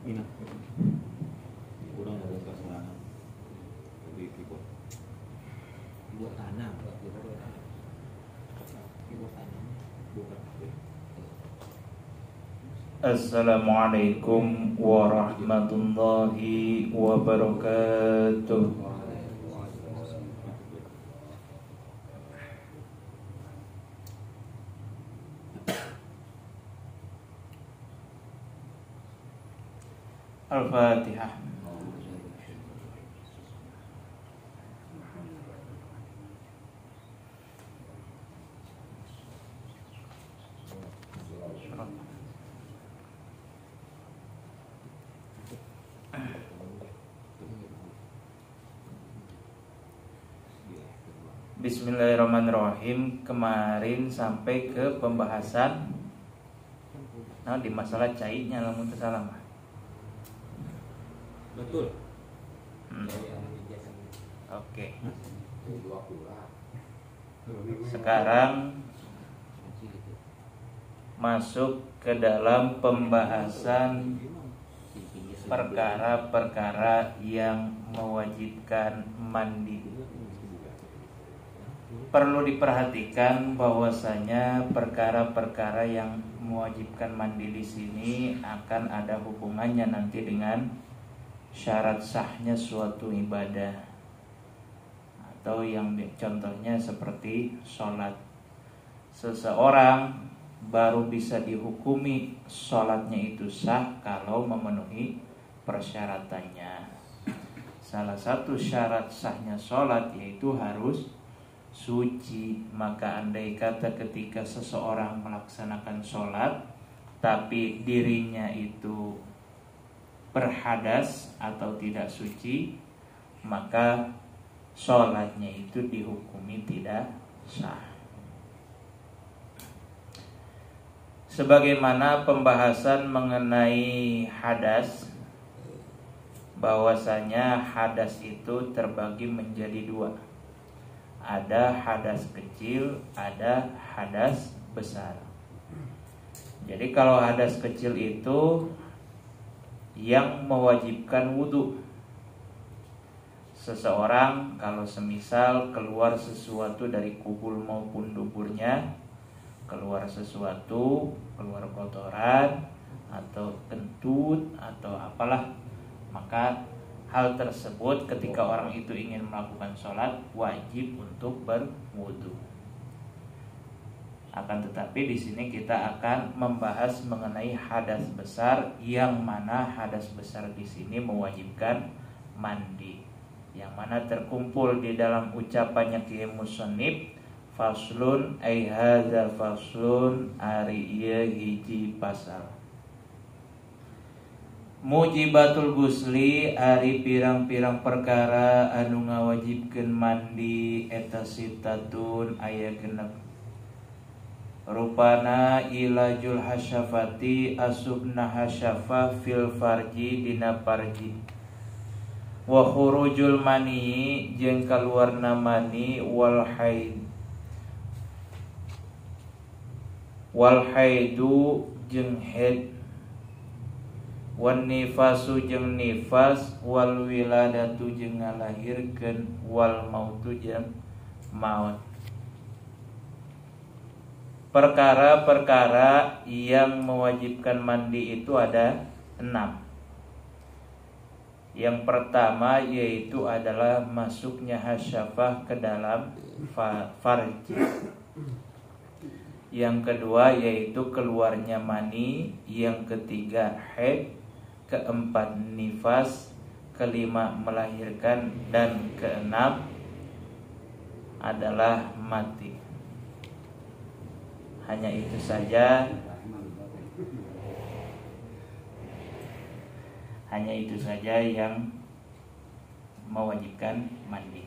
Mina. Kurang ada keserangan. Tapi keyboard. Buat tanam, buat tanam. Bukan. Assalamualaikum warahmatullahi wabarakatuh. Al-Fatihah. Bismillahirrahmanirrahim. Kemarin sampai ke pembahasan di masalah cairnya lamun salah. Betul. Oke. Sekarang masuk ke dalam pembahasan perkara-perkara yang mewajibkan mandi. Perlu diperhatikan bahwasanya perkara-perkara yang mewajibkan mandi di sini akan ada hubungannya nanti dengan syarat sahnya suatu ibadah, atau yang contohnya seperti sholat. Seseorang baru bisa dihukumi sholatnya itu sah kalau memenuhi persyaratannya. Salah satu syarat sahnya sholat yaitu harus suci. Maka andai kata ketika seseorang melaksanakan sholat tapi dirinya itu berhadas atau tidak suci, maka sholatnya itu dihukumi tidak sah. Sebagaimana pembahasan mengenai hadas, bahwasanya hadas itu terbagi menjadi dua. Ada hadas kecil, ada hadas besar. Jadi kalau hadas kecil itu yang mewajibkan wudu. Seseorang kalau semisal keluar sesuatu dari kubul maupun duburnya, keluar sesuatu, keluar kotoran atau kentut atau apalah, maka hal tersebut ketika orang itu ingin melakukan sholat wajib untuk berwudu. Akan tetapi di sini kita akan membahas mengenai hadas besar, yang mana hadas besar di sini mewajibkan mandi, yang mana terkumpul di dalam ucapannya Kiai Musannif, faslun ai hadza faslun, ari ieu hiji pasal. Mujibatul gusli ari pirang-pirang perkara anu ngawajibkeun mandi eta sitatun aya genep. Rupana ilajul hasyafati asubna hasyafah fil farji dina farji, wa khurujul mani jeung kaluarna mani, wal haidu jeung haid, wan nifasu jeung nifas, wal wiladatu jeung ngalahirkeun, wal mautu jeung maut. Perkara-perkara yang mewajibkan mandi itu ada 6. Yang pertama yaitu adalah masuknya hasyafah ke dalam farji. Yang kedua yaitu keluarnya mani. Yang ketiga haid. Keempat nifas. Kelima melahirkan. Dan keenam adalah mati. Hanya itu saja. Hanya itu saja yang mewajibkan mandi.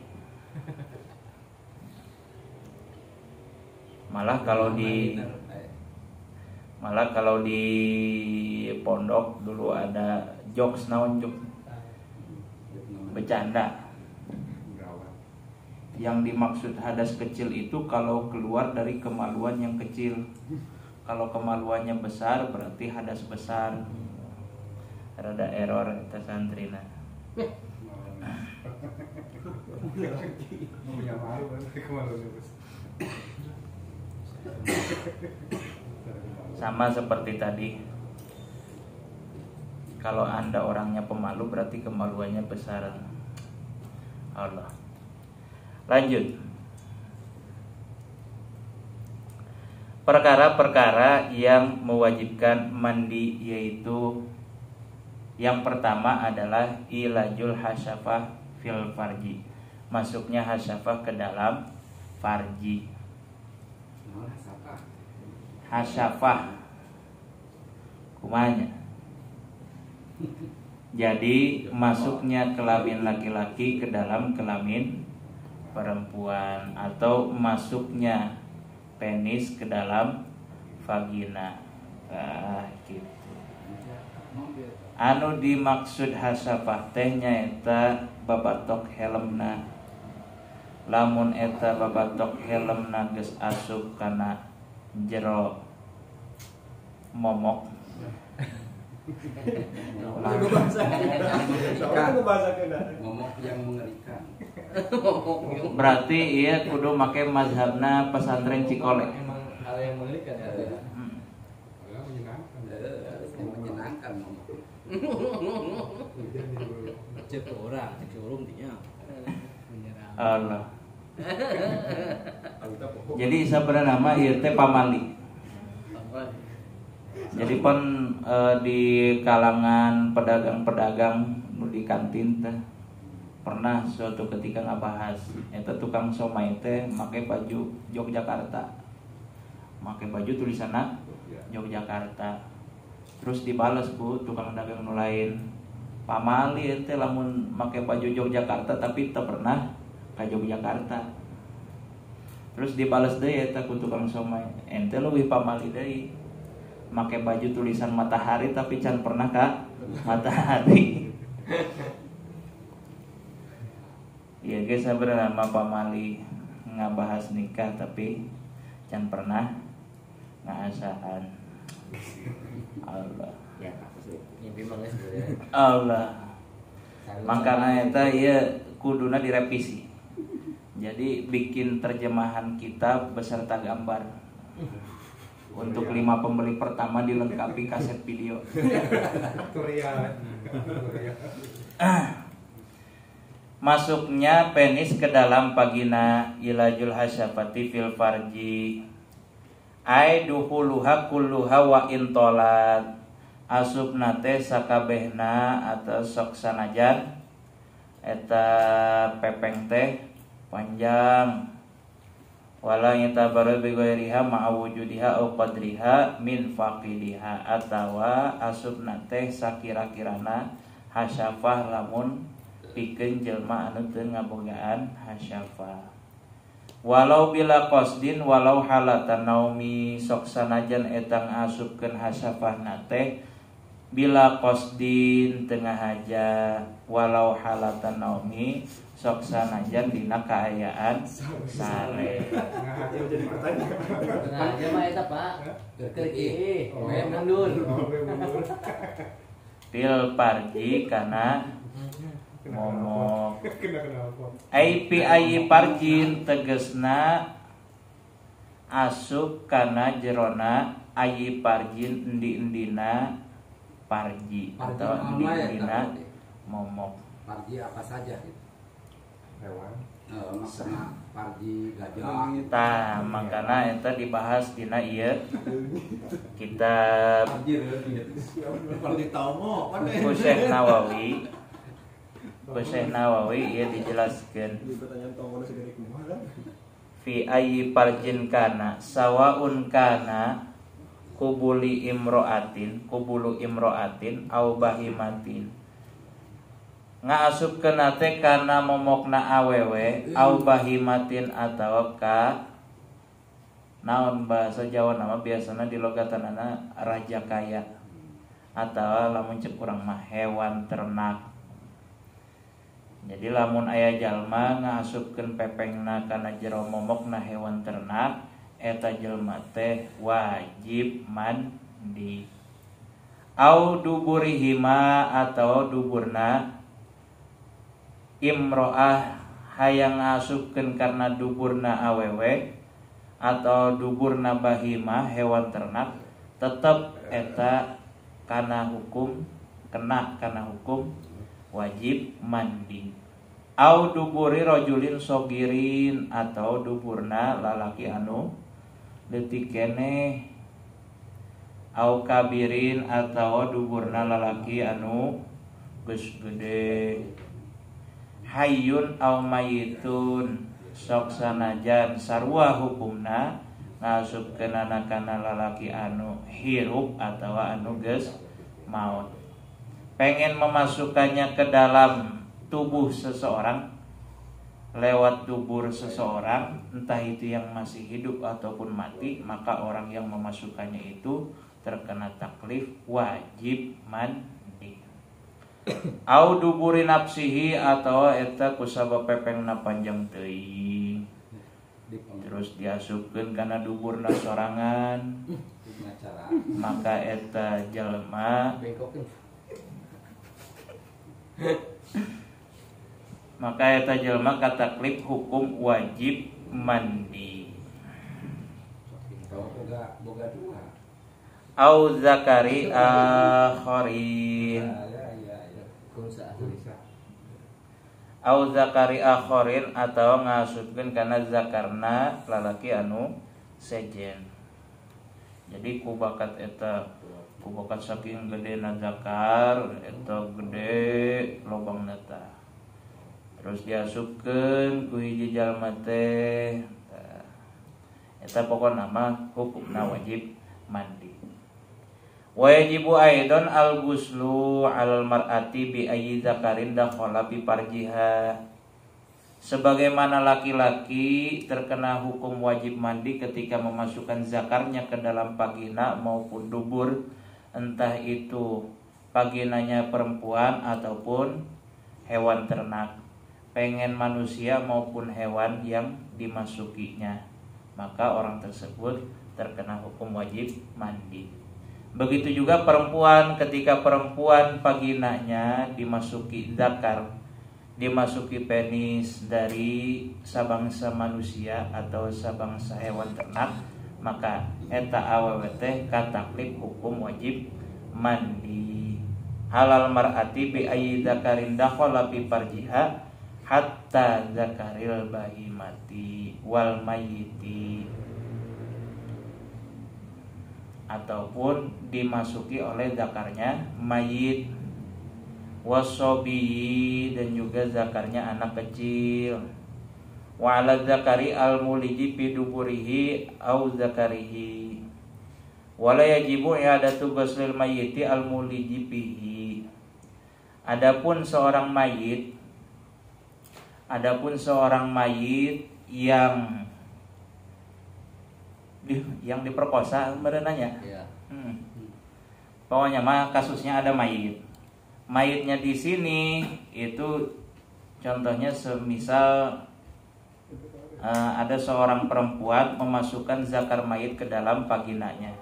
Malah kalau di pondok dulu ada jokes, naon jokes bercanda. Yang dimaksud hadas kecil itu kalau keluar dari kemaluan yang kecil. Kalau kemaluannya besar berarti hadas besar. rada error eta santrina. Punya malu kan kemalu terus. Sama seperti tadi. Kalau Anda orangnya pemalu berarti kemaluannya besar. Allah. Lanjut. Perkara-perkara yang mewajibkan mandi yaitu yang pertama adalah ilajul hasyafah fil farji. Masuknya hasyafah ke dalam farji. Hasyafah kumanya. Jadi masuknya kelamin laki-laki ke dalam kelamin perempuan atau masuknya penis ke dalam vagina. Gitu. Anu dimaksud hasyafah teh nyaeta babatok helmna. Lamun eta babatok helmna geus asup kana jero momok. Momok yang mengerikan. Berarti iya kudu make mazhabna pesantren Cikole. Emang hal yang mengerikan ya. Menyenangkan momok. Cek orang, cek showroom dia. Allah. Jadi sebenarnya nama ieu teh pamali. Jadi pun di kalangan pedagang-pedagang nu di kantin teh pernah suatu ketika ngabahas eta tukang somai teh make baju Yogyakarta. Make baju tulisanna Yogyakarta. Terus dibales ku tukang dagang nu lain. Pamali ente lamun make baju Yogyakarta tapi teu pernah ka Yogyakarta. Terus dibales deui eta ku tukang somai. Ente leuwih pamali deui. Make baju tulisan matahari tapi can pernah ka matahari. Iya guys, sebenarnya nama pamali ngabahas nikah tapi can pernah ngasahan. Allah. Ya, mimpi mangga sebenarnya. Allah. Makanya eta ieu kuduna direvisi. Jadi bikin terjemahan kitab beserta gambar. Untuk 5 pembeli pertama dilengkapi kaset video. Masuknya penis ke dalam vagina ilajul hasyafati fil farji. Ai duhuluha kulluha wa intolat. Asupna teh sakabehna atau sok sanajan eta pepeng teh panjang. Wala yatabaru bi ghairiha ma'a wujudiha au qadriha min faqidiha atawa asubna teh sakira-kirana hasyafah lamun pikeun jelma anu teu ngabogaan hasyafah. Walau bila qasdin walau halatan naumi sok sanajan etang asupkeun hasyafahna teh bila qasdin tengah haja walau halatan naumi sok sanajan dina kaayaan sare. Jadi pertanyaan. Nah, aja mah eta Pak. Kerki. Kayak mundur. Fil parji kana momok. Kenapa? Aipi ayi parjin tegesna asup kana jerona ayi parjin endi-endina parji atau endi-endina momok. Parji apa saja gitu. Hewan. Maksudnya parji gajah. Tah, makana eta dibahas dina ieu kitab Parji taumo kan. Syekh Nawawi. Syekh Nawawi ieu dijelaskeun fi ayyi parjin kana sawaun kana kubulu imroatin au bahimatin ngaasupkeun teh kana momokna awewe au bahimatin atawa ka naon bahasa Jawa nama biasana di logatanana raja kaya atawa lamun cek urang mah hewan ternak. Jadi lamun aya jalma ngaasupkeun pepengna kana jero momokna hewan ternak eta jelma teh wajib mandi. au duburihima atau duburna imro'ah hayang ngasupkeun karena duburna awewe atau duburna bahima hewan ternak tetep eta kena kana hukum wajib mandi. Au duburi rajulin sogirin atau duburna lalaki anu leutik keneh, au kabirin atau duburna lalaki anu geus gede, hayyun au mayitun sok sanajan sarua hukumna ngasupkeun kana lalaki anu hirup atau anu geus maut. Pengen memasukkannya ke dalam tubuh seseorang lewat dubur seseorang, entah itu yang masih hidup ataupun mati, maka orang yang memasukkannya itu terkena taklif wajib mandi. Au duburi nafsihi atau eta kusabab pepengna panjang teuing, terus diasupkeun kana duburna sorangan, maka eta jelema kataklif hukum wajib mandi. Boga dua. Au zakari akharin, au zakari akharin atau ngasupkeun kana zakarna lalaki anu sejen. Jadi kubakat saking gedena zakar eta gede lobangna teh. Terus diasupkeun ku hiji jalma teh. Eta pokona mah hukumna wajib mandi. Wajibu aidon al-ghuslu 'alal mar'ati bi ayyi zakarin dakhala bi farjiha. Sebagaimana laki-laki terkena hukum wajib mandi ketika memasukkan zakarnya ke dalam vagina maupun dubur, entah itu vaginanya perempuan ataupun hewan ternak, pengen manusia maupun hewan yang dimasukinya, maka orang tersebut terkena hukum wajib mandi. Begitu juga perempuan, ketika perempuan vaginanya dimasuki zakar, dimasuki penis dari sabangsa manusia atau sabangsa hewan ternak, maka eta awewe teh kataklif hukum wajib mandi. Halal mar'ati bi ayyi zakarin dakhala fi farjiha hatta zakaril bahimati wal mayyiti, ataupun dimasuki oleh zakarnya mayit, wasobi dan juga zakarnya anak kecil, wa ala zakari al muliji fi duburihi au zakarihi, wala yajibu i'adatu ghuslil mayyiti al muliji fihi. Adapun seorang mayit yang diperkosa berenanya. Iya. Pokoknya mah kasusnya ada mayitnya di sini itu contohnya semisal ada seorang perempuan memasukkan zakar mayit ke dalam vaginanya.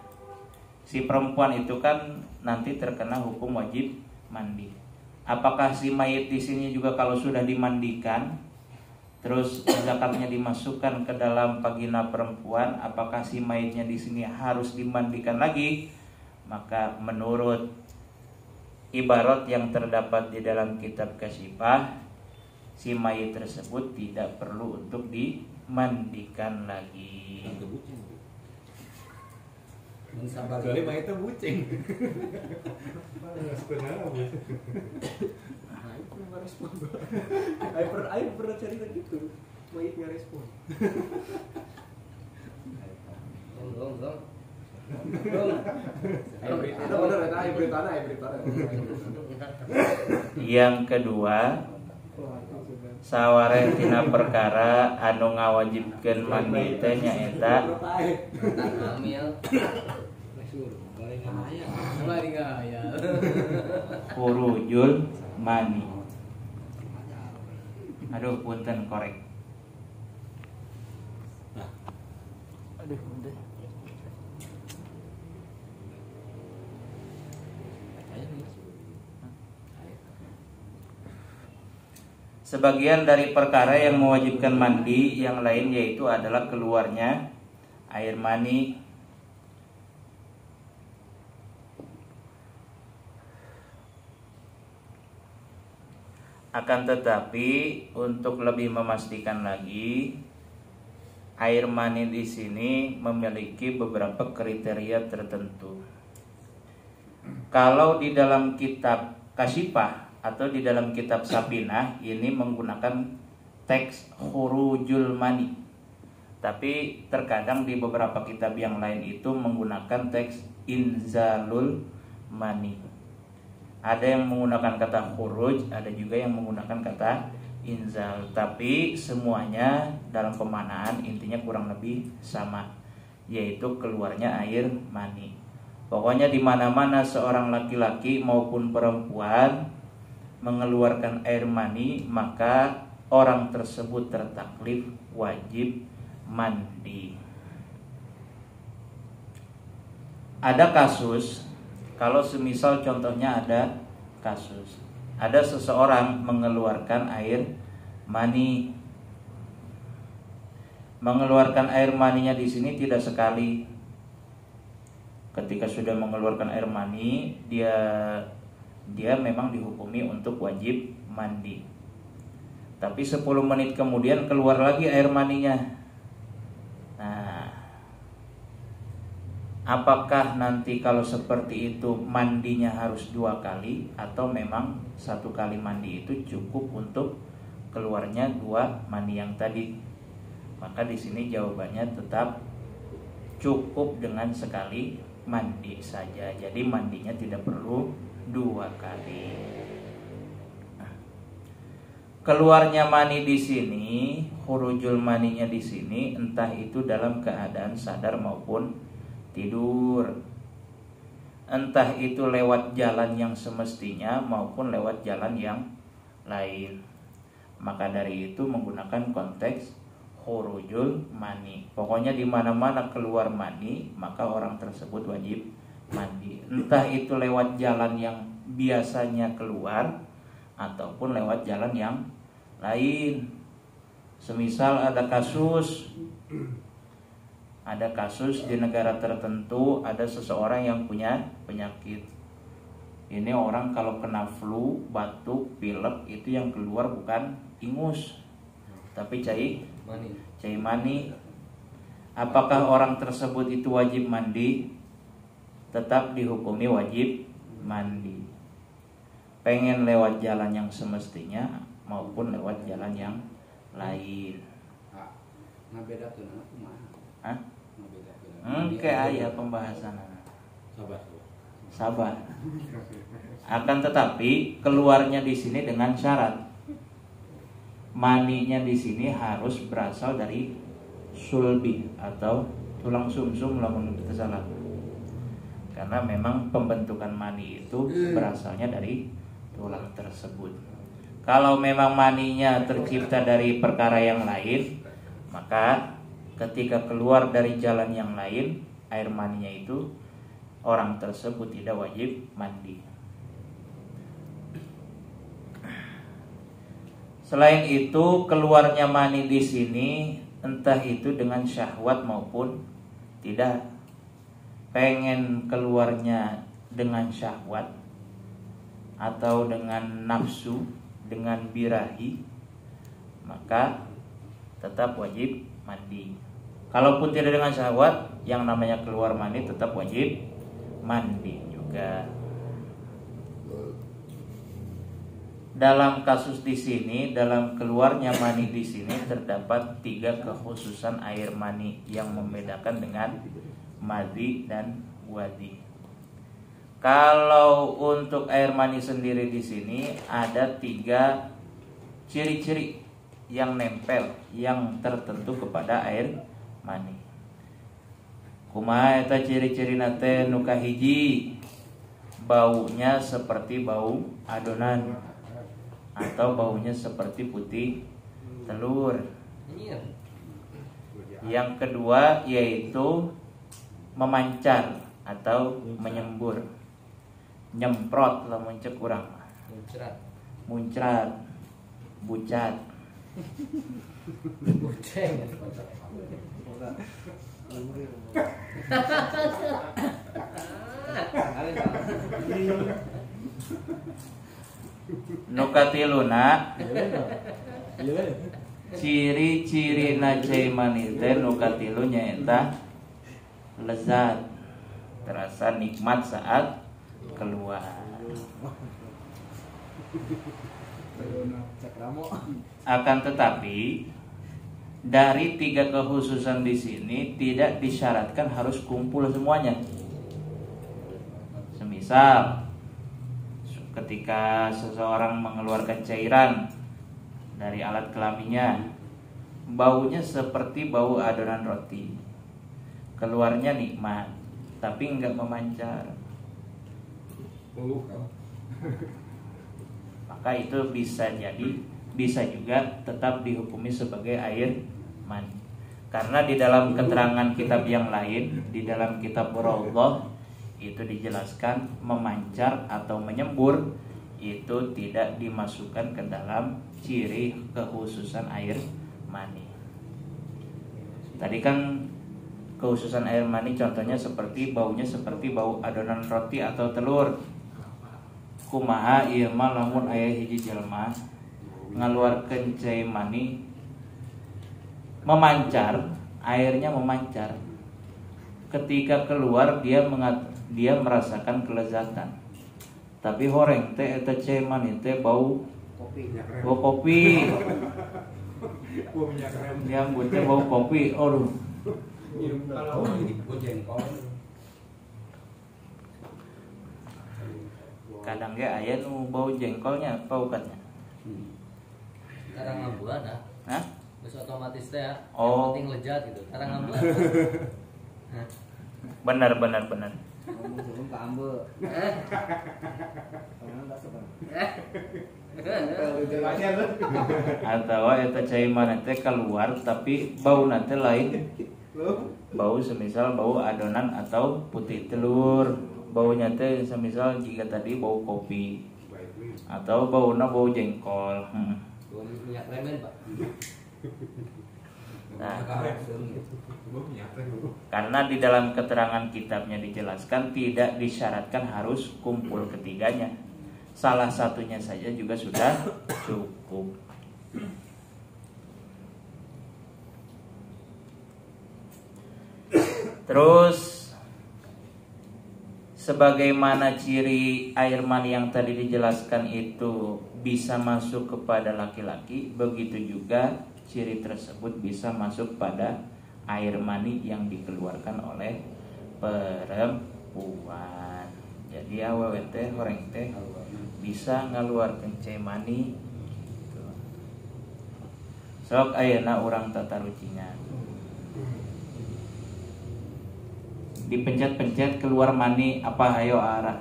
Si perempuan itu kan nanti terkena hukum wajib mandi. Apakah si mayit di sini juga kalau sudah dimandikan terus zakarnya dimasukkan ke dalam vagina perempuan, apakah si mayitnya di sini harus dimandikan lagi? Maka menurut ibarat yang terdapat di dalam kitab Kasyifah, si mayit tersebut tidak perlu untuk dimandikan lagi. Kecuali mayitnya bucing. Nggak respon. Ayo pernah cerita gitu, mayit nggak respon. Yang kedua, sawareh tina perkara anu ngawajibkeun mandi teh nyaeta khurujul mani. Aduh punten korek. Sebagian dari perkara yang mewajibkan mandi yang lain yaitu adalah keluarnya air mani, akan tetapi untuk lebih memastikan lagi, air mani di sini memiliki beberapa kriteria tertentu. Kalau di dalam kitab Kasyifah atau di dalam kitab Sapinah ini menggunakan teks khurujul mani. Tapi terkadang di beberapa kitab yang lain itu menggunakan teks inzalul mani. Ada yang menggunakan kata khuruj, ada juga yang menggunakan kata inzal. Tapi semuanya dalam pemaknaan intinya kurang lebih sama, yaitu keluarnya air mani. Pokoknya di mana-mana seorang laki-laki maupun perempuan mengeluarkan air mani, maka orang tersebut tertaklif wajib mandi. Ada kasus, kalau semisal contohnya ada kasus, ada seseorang mengeluarkan air mani. Mengeluarkan air maninya di sini tidak sekali. Ketika sudah mengeluarkan air mani, dia memang dihukumi untuk wajib mandi. Tapi 10 menit kemudian keluar lagi air maninya. Nah, apakah nanti kalau seperti itu mandinya harus 2 kali atau memang 1 kali mandi itu cukup untuk keluarnya 2 mani yang tadi? Maka di sini jawabannya tetap cukup dengan sekali mandi saja. Jadi mandinya tidak perlu 2 kali. Keluarnya mani di sini, khurujul maninya di sini, entah itu dalam keadaan sadar maupun tidur, entah itu lewat jalan yang semestinya maupun lewat jalan yang lain. Maka dari itu menggunakan konteks khurujul mani. Pokoknya di mana-mana keluar mani, maka orang tersebut wajib mandi. Entah itu lewat jalan yang biasanya keluar ataupun lewat jalan yang lain. Semisal ada kasus di negara tertentu, ada seseorang yang punya penyakit. Ini orang kalau kena flu, batuk, pilek, itu yang keluar bukan ingus, tapi cai mani. Apakah orang tersebut itu wajib mandi? Tetap dihukumi wajib mandi. Pengen lewat jalan yang semestinya maupun lewat jalan yang lain. Hah? Kayak pembahasan. Sabar. Akan tetapi keluarnya di sini dengan syarat. Maninya di sini harus berasal dari sulbi atau tulang sumsum, lamun kita salah. Karena memang pembentukan mani itu berasalnya dari tulang tersebut. Kalau memang maninya tercipta dari perkara yang lain, maka ketika keluar dari jalan yang lain, air maninya itu orang tersebut tidak wajib mandi. Selain itu, keluarnya mani di sini entah itu dengan syahwat maupun tidak. Pengen keluarnya dengan syahwat atau dengan nafsu, dengan birahi, maka tetap wajib mandi. Kalaupun tidak dengan syahwat, yang namanya keluar mani tetap wajib mandi juga. Dalam kasus di sini, dalam keluarnya mani di sini terdapat 3 kekhususan air mani yang membedakan dengan madhi dan wadi. Kalau untuk air mani sendiri di sini ada 3 ciri-ciri yang nempel, yang tertentu kepada air mani. Kumaha eta ciri-ciri nate nu kahiji, baunya seperti bau adonan atau baunya seperti putih telur. Yang kedua yaitu memancar atau menyembur, nyemprot lamun cek urang, muncrat. bucat. Buceng. Nukatiluna ciri-ciri cai mani teh nukatilu nyaeta lezat, terasa nikmat saat keluar. Akan tetapi dari 3 kekhususan di sini tidak disyaratkan harus kumpul semuanya. Semisal ketika seseorang mengeluarkan cairan dari alat kelaminnya, baunya seperti bau adonan roti, keluarnya nikmat tapi enggak memancar, maka itu bisa juga tetap dihukumi sebagai air mani. Karena di dalam keterangan kitab yang lain, di dalam kitab Rawdah itu dijelaskan memancar atau menyembur itu tidak dimasukkan ke dalam ciri kekhususan air mani. Tadi kan kekhususan air mani contohnya seperti baunya seperti bau adonan roti atau telur. Kumaha ieu mah lamun aya hiji jelema ngaluarkeun cai mani memancar, airnya memancar. Ketika keluar dia merasakan kelezatan. Tapi horeng teh eta cai mani teh bau kopi. Bau kopi. Bau minyak rem. Yang teh bau kopi. Aduh. Kalau ini jengkol. Kadang ge aya nu bau jengkolnya apa ukatnya? Karang ngambuan ah. Hah? Terus otomatis teh ya. Oh. Yang penting lezat gitu. Karang ngambuan. Benar. Ngomong sebelum ke ambe. Tangan tak sepan. Atau eta cai mani teh keluar tapi bau nanti lain. Bau semisal bau adonan atau putih telur. Baunya teh semisal jika tadi bau kopi atau bau jengkol. Bau minyak remen, Pak. Nah, karena di dalam keterangan kitabnya dijelaskan tidak disyaratkan harus kumpul ketiganya. Salah satunya saja juga sudah cukup. Terus sebagaimana ciri air mani yang tadi dijelaskan itu bisa masuk kepada laki-laki, begitu juga ciri tersebut bisa masuk pada air mani yang dikeluarkan oleh perempuan. Jadi awewe teh horeng teh bisa ngaluarkeun cai mani gitu. Sok ayeuna urang tatarucingan. Dipencet-pencet keluar mani apa hayo are.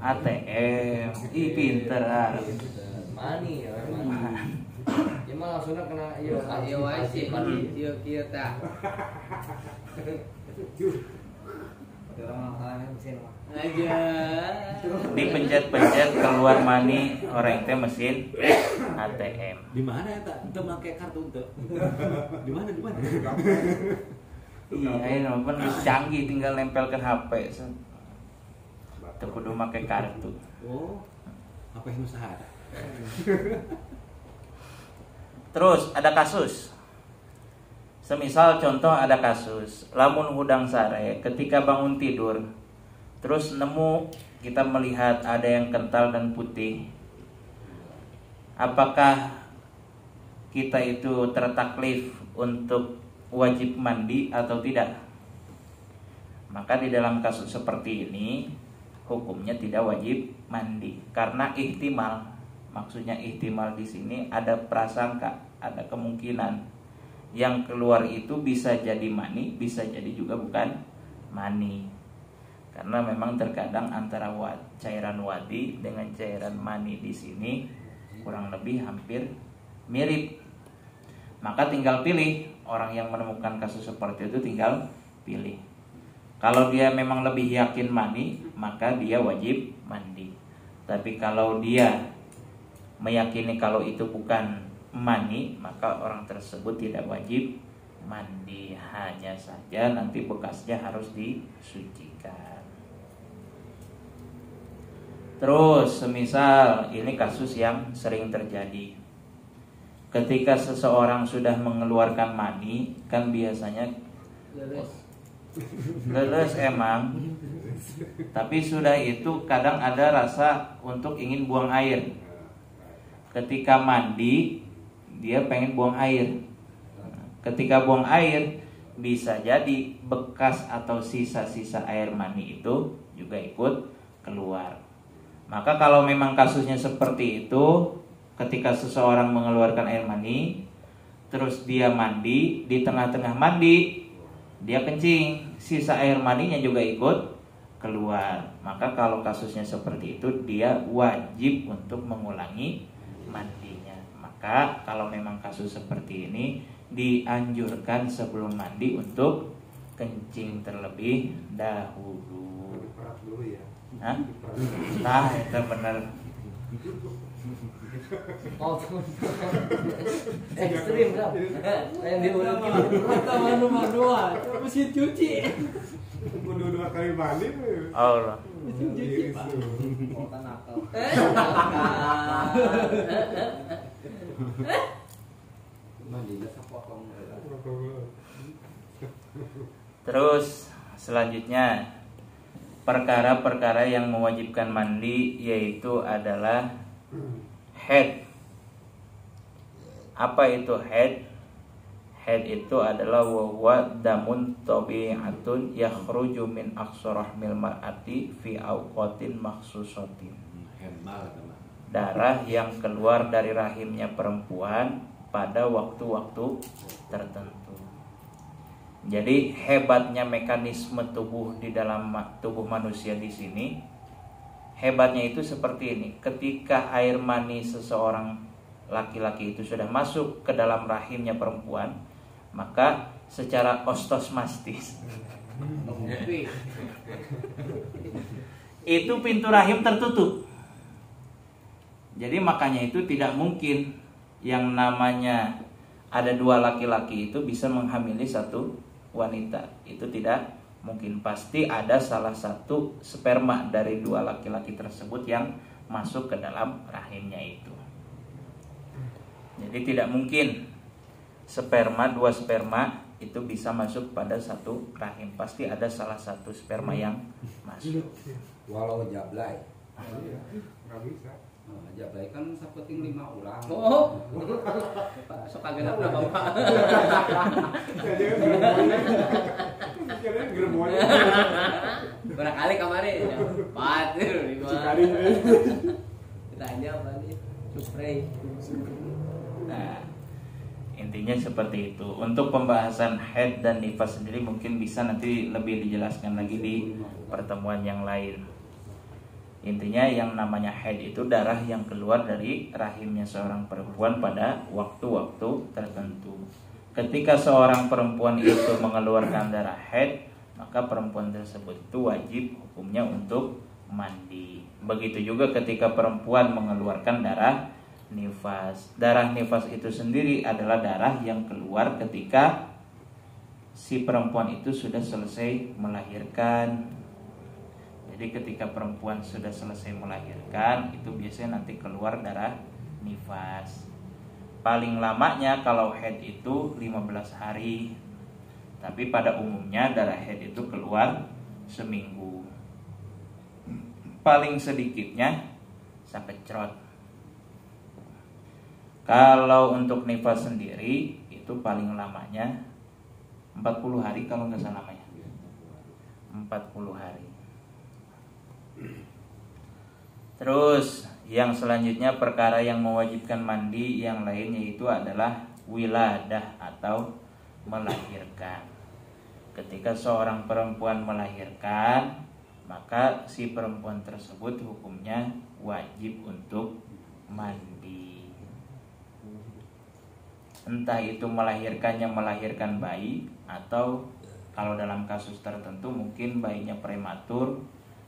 ATM. Ih pinter ah. Mani ya, mani. Ya mah langsung kena ieu wae sih ieu kieu tah. Orang mesin mah. Aja. Dipencet-pencet keluar mani orang teh mesin ATM. Di mana eta? Itu make kartu teu. Di mana? Iya, ini pun canggih tinggal nempel ke HP. Teu kudu make kartu. Oh. Apa yang usaha? Terus ada kasus. Semisal contoh ada kasus, lamun hudang sare ketika bangun tidur, terus nemu kita melihat ada yang kental dan putih. Apakah kita itu tertaklif untuk wajib mandi atau tidak? Maka di dalam kasus seperti ini hukumnya tidak wajib mandi karena ihtimal. Maksudnya ihtimal di sini ada prasangka, ada kemungkinan yang keluar itu bisa jadi mani, bisa jadi juga bukan mani. Karena memang terkadang antara cairan wadi dengan cairan mani di sini kurang lebih hampir mirip. Maka tinggal pilih, orang yang menemukan kasus seperti itu tinggal pilih. Kalau dia memang lebih yakin mani, maka dia wajib mandi. Tapi kalau dia meyakini kalau itu bukan mani, maka orang tersebut tidak wajib mandi. Hanya saja nanti bekasnya harus disucikan. Terus semisal ini kasus yang sering terjadi. Ketika seseorang sudah mengeluarkan mani, kan biasanya leles emang, tapi sudah itu kadang ada rasa untuk ingin buang air. Ketika mandi dia pengen buang air. Ketika buang air bisa jadi bekas atau sisa-sisa air mani itu juga ikut keluar. Maka kalau memang kasusnya seperti itu, ketika seseorang mengeluarkan air mani terus dia mandi, di tengah-tengah mandi dia kencing, sisa air maninya juga ikut keluar. Maka kalau kasusnya seperti itu, dia wajib untuk mengulangi mandinya. Maka kalau memang kasus seperti ini, dianjurkan sebelum mandi untuk kencing terlebih dahulu. Diperas dulu ya. Hah? Nah, itu benar. Oh, ekstrim kan? Yang diurutin. Mata manu-manuan, mesin cuci. Udah 2 kali mandi. Allah. Mesin cuci, Pak. Oh, kan nakal. Mandinya sepotong. Terus selanjutnya perkara-perkara yang mewajibkan mandi yaitu adalah haid. Apa itu haid? Haid itu adalah wahuwa damun tabi'atun yakhruju min aqsarahmil mar'ati fi awqatin makhsusatin. Hemal teman. Darah yang keluar dari rahimnya perempuan pada waktu-waktu tertentu. Jadi hebatnya mekanisme tubuh di dalam tubuh manusia di sini, hebatnya itu seperti ini. Ketika air mani seseorang laki-laki itu sudah masuk ke dalam rahimnya perempuan, maka secara ostosmastis itu pintu rahim tertutup. Jadi makanya itu tidak mungkin yang namanya ada 2 laki-laki itu bisa menghamili satu wanita. Itu tidak mungkin. Pasti ada salah satu sperma dari 2 laki-laki tersebut yang masuk ke dalam rahimnya itu. Jadi tidak mungkin 2 sperma itu bisa masuk pada satu rahim. Pasti ada salah satu sperma yang masuk. Walau jablay. Nggak bisa. Jablay kan sapeting 5 orang. Oh, sok kagak ada bapak. Jadi gerbonya. Barangkali kemarin, patir di Sekali. Ditanya apa nih? Spray. Nah, intinya seperti itu. Untuk pembahasan haid dan nifas sendiri mungkin bisa nanti lebih dijelaskan lagi di pertemuan yang lain. Intinya yang namanya haid itu darah yang keluar dari rahimnya seorang perempuan pada waktu-waktu tertentu. Ketika seorang perempuan itu mengeluarkan darah haid, maka perempuan tersebut itu wajib hukumnya untuk mandi. Begitu juga ketika perempuan mengeluarkan darah nifas. Darah nifas itu sendiri adalah darah yang keluar ketika si perempuan itu sudah selesai melahirkan. Jadi ketika perempuan sudah selesai melahirkan, itu biasanya nanti keluar darah nifas. Paling lamanya kalau haid itu 15 hari. Tapi pada umumnya darah haid itu keluar seminggu. Paling sedikitnya sakecrot. Kalau untuk nifas sendiri itu paling lamanya 40 hari kalau nggak salah namanya. 40 hari. Terus yang selanjutnya perkara yang mewajibkan mandi yang lain yaitu adalah wiladah atau melahirkan. Ketika seorang perempuan melahirkan, maka si perempuan tersebut hukumnya wajib untuk mandi. Entah itu melahirkannya melahirkan bayi atau Kalau dalam kasus tertentu mungkin bayinya prematur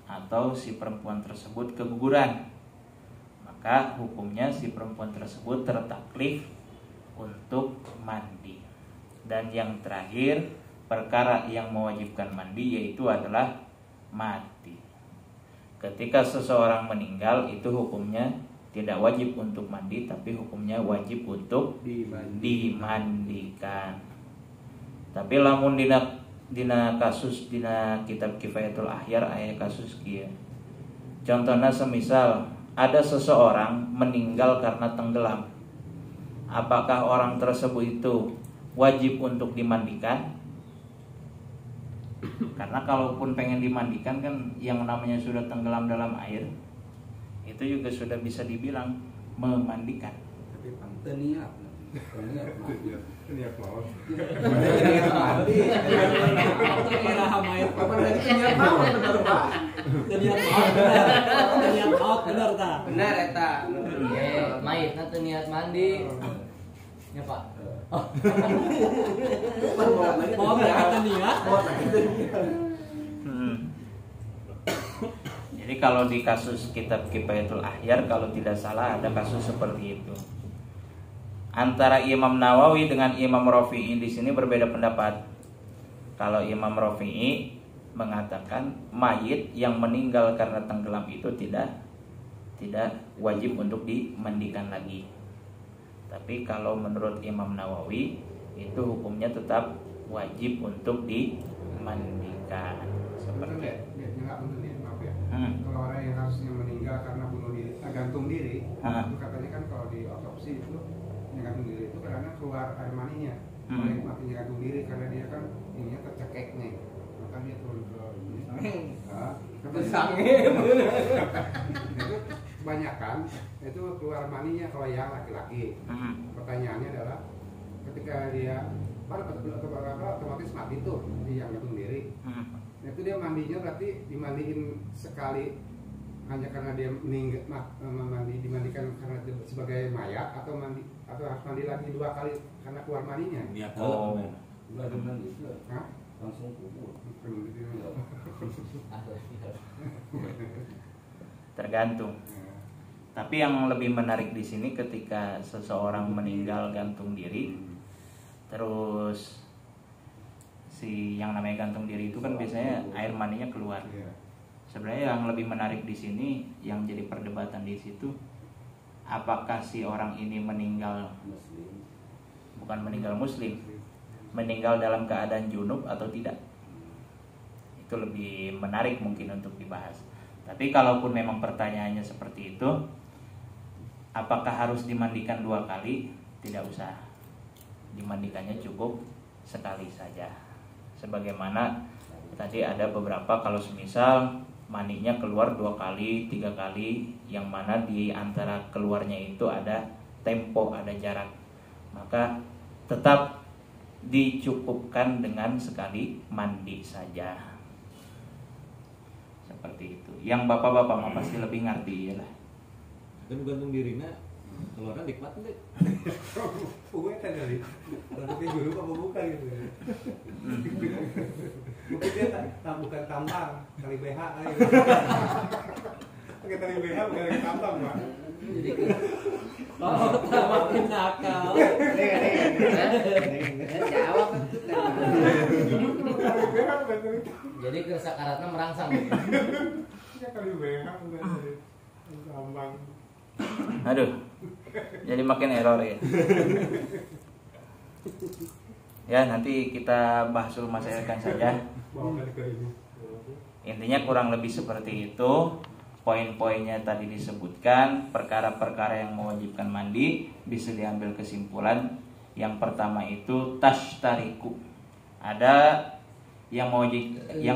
atau si perempuan tersebut keguguran, maka hukumnya si perempuan tersebut tertaklif untuk mandi. Dan yang terakhir, perkara yang mewajibkan mandi yaitu adalah mati. Ketika seseorang meninggal itu hukumnya tidak wajib untuk mandi, tapi hukumnya wajib untuk dimandikan. Tapi lamun dina kasus dina kitab Kifayatul Ahyar aya kasus kieu. Contohnya semisal ada seseorang meninggal karena tenggelam. Apakah orang tersebut itu wajib untuk dimandikan? Karena kalaupun pengen dimandikan kan yang namanya sudah tenggelam dalam air itu juga sudah bisa dibilang memandikan. Tapi teniat mati. Niat mau. Teniat mati. Iraha mayat kapan lagi niat mau bener Pak. Niat mau bener ta. Bener eta. Mayitna teu niat mandi. Ya Pak. Mau kata niat. Jadi kalau di kasus kitab Kifayatul Ahyar kalau tidak salah ada kasus seperti itu. Antara Imam Nawawi dengan Imam Rafi'i di sini berbeda pendapat. Kalau Imam Rafi'i mengatakan mayit yang meninggal karena tenggelam itu tidak wajib untuk dimandikan lagi. Tapi kalau menurut Imam Nawawi itu hukumnya tetap wajib untuk dimandikan. Seperti Nggak bener nih, maaf ya. Kalau orang yang harusnya meninggal karena bunuh diri, gantung diri, itu katanya kan kalau di otopsi itu yang gantung diri itu karena keluar air maninya. Oleh matinya gantung diri karena dia kan ininya tercekek nih, maka dia turun ke itu kebanyakan itu keluar maninya kalau yang laki-laki. Pertanyaannya adalah ketika dia otomatis mati tuh di yang gantung diri. Itu dia mandinya berarti dimandiin sekali hanya karena dia dimandikan karena sebagai mayat atau harus mandi lagi 2 kali karena keluar maninya. Niat Oh. Udah dengan itu Hah? langsung kubur. tergantung. Tapi yang lebih menarik di sini ketika seseorang meninggal gantung diri, terus si yang namanya gantung diri itu kan biasanya air maninya keluar. Sebenarnya yang lebih menarik di sini yang jadi perdebatan di situ, apakah si orang ini meninggal bukan meninggal muslim, meninggal dalam keadaan junub atau tidak? Itu lebih menarik mungkin untuk dibahas. Tapi kalaupun memang pertanyaannya seperti itu, apakah harus dimandikan 2 kali? Tidak usah. Dimandikannya cukup sekali saja. Sebagaimana tadi ada beberapa kalau semisal maninya keluar 2 kali, 3 kali, yang mana di antara keluarnya itu ada tempo, ada jarak, maka tetap dicukupkan dengan sekali mandi saja. Seperti itu. Yang bapak-bapak mah pasti lebih ngerti ya lah. Kan gantung dirinya keluarnya nikmat deh. Gue kan dari nanti dulu apa bukan gitu. Mungkin dia bukan tambang, kali BH kali. Pakai tali BH bukan kali tambang, Pak. Jadi Makin nakal. jawab Kali BH bukan kali jadi ke sakaratna merangsang. ya kali BH bukan kali tambang. Aduh, jadi makin error ya. Ya nanti kita bahas dulu masailkan saja. Bawa kali ke ini. Intinya kurang lebih seperti itu. Poin-poinnya tadi disebutkan. Perkara-perkara yang mewajibkan mandi bisa diambil kesimpulan. Yang pertama itu tashtariku. Ada yang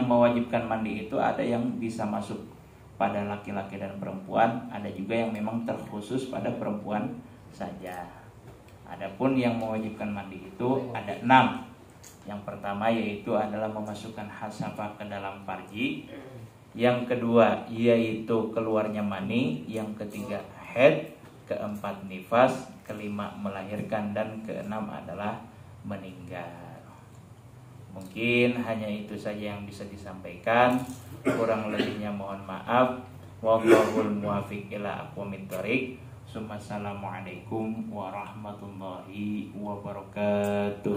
mewajibkan mandi itu ada yang bisa masuk pada laki-laki dan perempuan, ada juga yang memang terkhusus pada perempuan saja. Adapun yang mewajibkan mandi itu ada 6. Yang pertama yaitu adalah memasukkan hasafah ke dalam farji. Yang kedua yaitu keluarnya mani. Yang ketiga haid. Keempat nifas. Kelima melahirkan. Dan keenam adalah meninggal. Mungkin hanya itu saja yang bisa disampaikan. Kurang lebihnya mohon maaf. Wallahul muwaffiq ila aqwamit thoriq. Assalamualaikum warahmatullahi wabarakatuh.